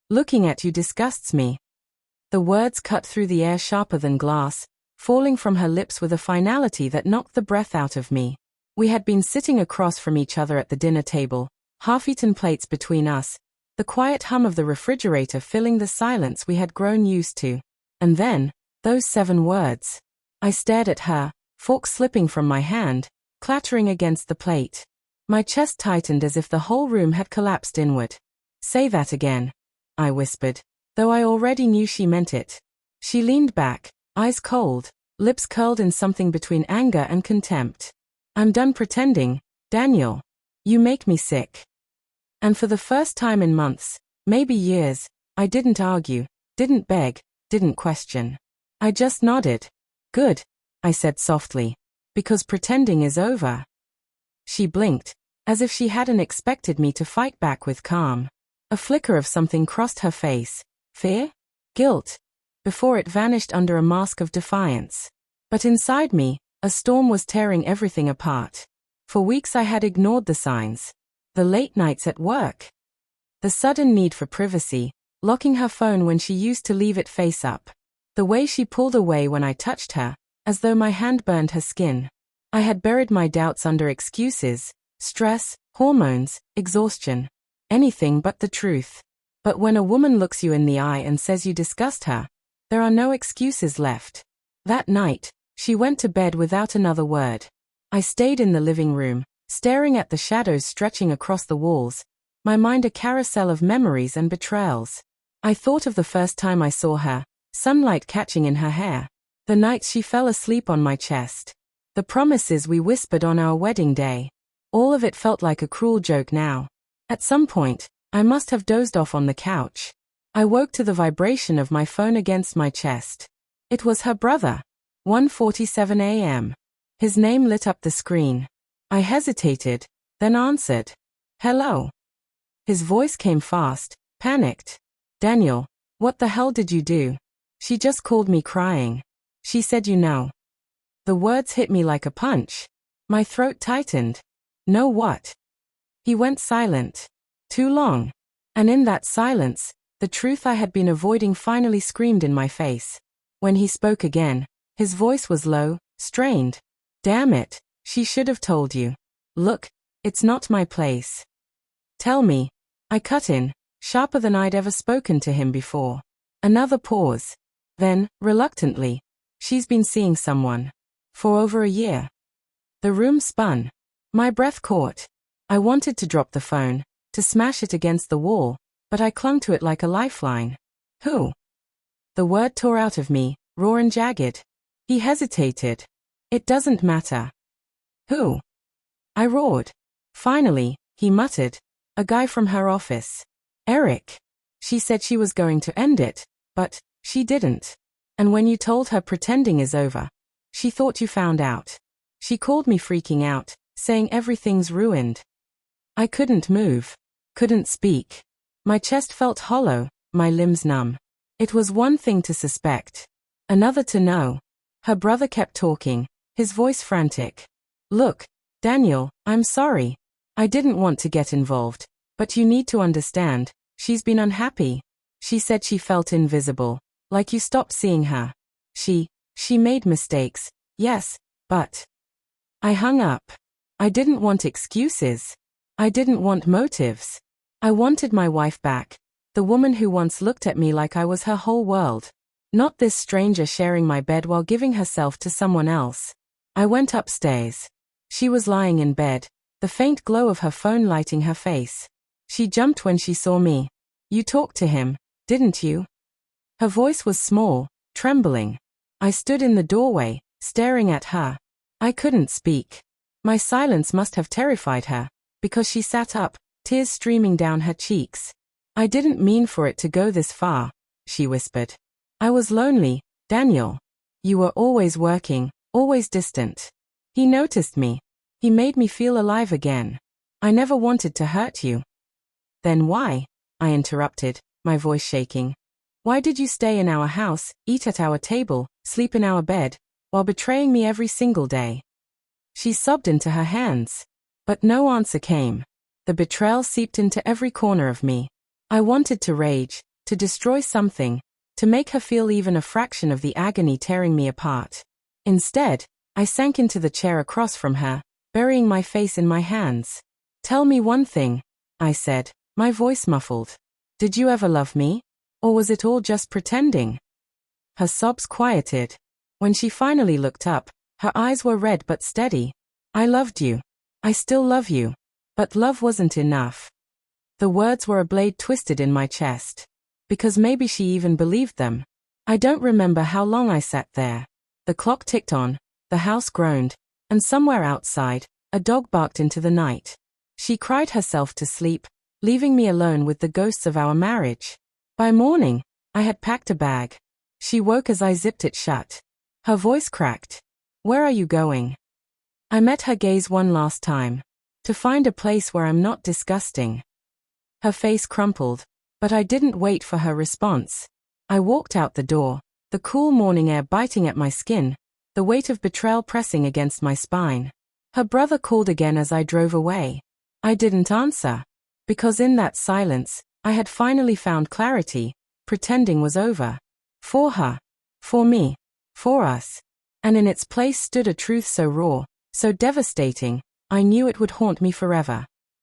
Looking at you disgusts me. The words cut through the air sharper than glass, falling from her lips with a finality that knocked the breath out of me. We had been sitting across from each other at the dinner table, half-eaten plates between us, the quiet hum of the refrigerator filling the silence we had grown used to. And then, those 7 words. I stared at her, fork slipping from my hand, clattering against the plate. My chest tightened as if the whole room had collapsed inward. "Say that again," I whispered, though I already knew she meant it. She leaned back, eyes cold, lips curled in something between anger and contempt. "I'm done pretending, Daniel. You make me sick." And for the first time in months, maybe years, I didn't argue, didn't beg, didn't question. I just nodded. "Good," I said softly, "because pretending is over." She blinked, as if she hadn't expected me to fight back with calm. A flicker of something crossed her face. Fear? Guilt? Before it vanished under a mask of defiance. But inside me, a storm was tearing everything apart. For weeks I had ignored the signs. The late nights at work. The sudden need for privacy, locking her phone when she used to leave it face up. The way she pulled away when I touched her, as though my hand burned her skin. I had buried my doubts under excuses, stress, hormones, exhaustion. Anything but the truth. But when a woman looks you in the eye and says you disgust her, there are no excuses left. That night, she went to bed without another word. I stayed in the living room, staring at the shadows stretching across the walls, my mind a carousel of memories and betrayals. I thought of the first time I saw her, sunlight catching in her hair. The nights she fell asleep on my chest. The promises we whispered on our wedding day. All of it felt like a cruel joke now. At some point, I must have dozed off on the couch. I woke to the vibration of my phone against my chest. It was her brother. 1:47 a.m. His name lit up the screen. I hesitated, then answered. "Hello." His voice came fast, panicked. "Daniel, what the hell did you do?" "She just called me crying. She said you know." The words hit me like a punch. My throat tightened. "Know what?" He went silent. Too long. And in that silence, the truth I had been avoiding finally screamed in my face. When he spoke again, his voice was low, strained. "Damn it, she should have told you. Look, it's not my place." "Tell me." I cut in, sharper than I'd ever spoken to him before. Another pause. Then, reluctantly, "She's been seeing someone. For over a year." The room spun. My breath caught. I wanted to drop the phone, to smash it against the wall, but I clung to it like a lifeline. "Who?" The word tore out of me, raw and jagged. He hesitated. "It doesn't matter." "Who?" I roared. Finally, he muttered. "A guy from her office. Eric. She said she was going to end it, but she didn't. And when you told her pretending is over, she thought you found out. She called me freaking out, saying everything's ruined." I couldn't move. Couldn't speak. My chest felt hollow, my limbs numb. It was one thing to suspect. Another to know. Her brother kept talking, his voice frantic. "Look, Daniel, I'm sorry. I didn't want to get involved, but you need to understand, she's been unhappy. She said she felt invisible, like you stopped seeing her. She made mistakes, yes, but..." I hung up. I didn't want excuses. I didn't want motives. I wanted my wife back, the woman who once looked at me like I was her whole world. Not this stranger sharing my bed while giving herself to someone else. I went upstairs. She was lying in bed, the faint glow of her phone lighting her face. She jumped when she saw me. "You talked to him, didn't you?" Her voice was small, trembling. I stood in the doorway, staring at her. I couldn't speak. My silence must have terrified her, because she sat up, tears streaming down her cheeks. "I didn't mean for it to go this far," she whispered. "I was lonely, Daniel. You were always working, always distant." He noticed me. He made me feel alive again. "I never wanted to hurt you." "Then why?" I interrupted, my voice shaking. "Why did you stay in our house, eat at our table, sleep in our bed, while betraying me every single day?" She sobbed into her hands. But no answer came. The betrayal seeped into every corner of me. I wanted to rage, to destroy something, to make her feel even a fraction of the agony tearing me apart. Instead, I sank into the chair across from her, burying my face in my hands. "Tell me one thing," I said, my voice muffled. "Did you ever love me? Or was it all just pretending?" Her sobs quieted. When she finally looked up, her eyes were red but steady. "I loved you. I still love you. But love wasn't enough." The words were a blade twisted in my chest. Because maybe she even believed them. I don't remember how long I sat there. The clock ticked on, the house groaned, and somewhere outside, a dog barked into the night. She cried herself to sleep, leaving me alone with the ghosts of our marriage. By morning, I had packed a bag. She woke as I zipped it shut. Her voice cracked. "Where are you going?" I met her gaze one last time. "To find a place where I'm not disgusting." Her face crumpled, but I didn't wait for her response. I walked out the door, the cool morning air biting at my skin, the weight of betrayal pressing against my spine. Her brother called again as I drove away. I didn't answer, because in that silence, I had finally found clarity. Pretending was over. For her. For me. For us. And in its place stood a truth so raw, so devastating, I knew it would haunt me forever.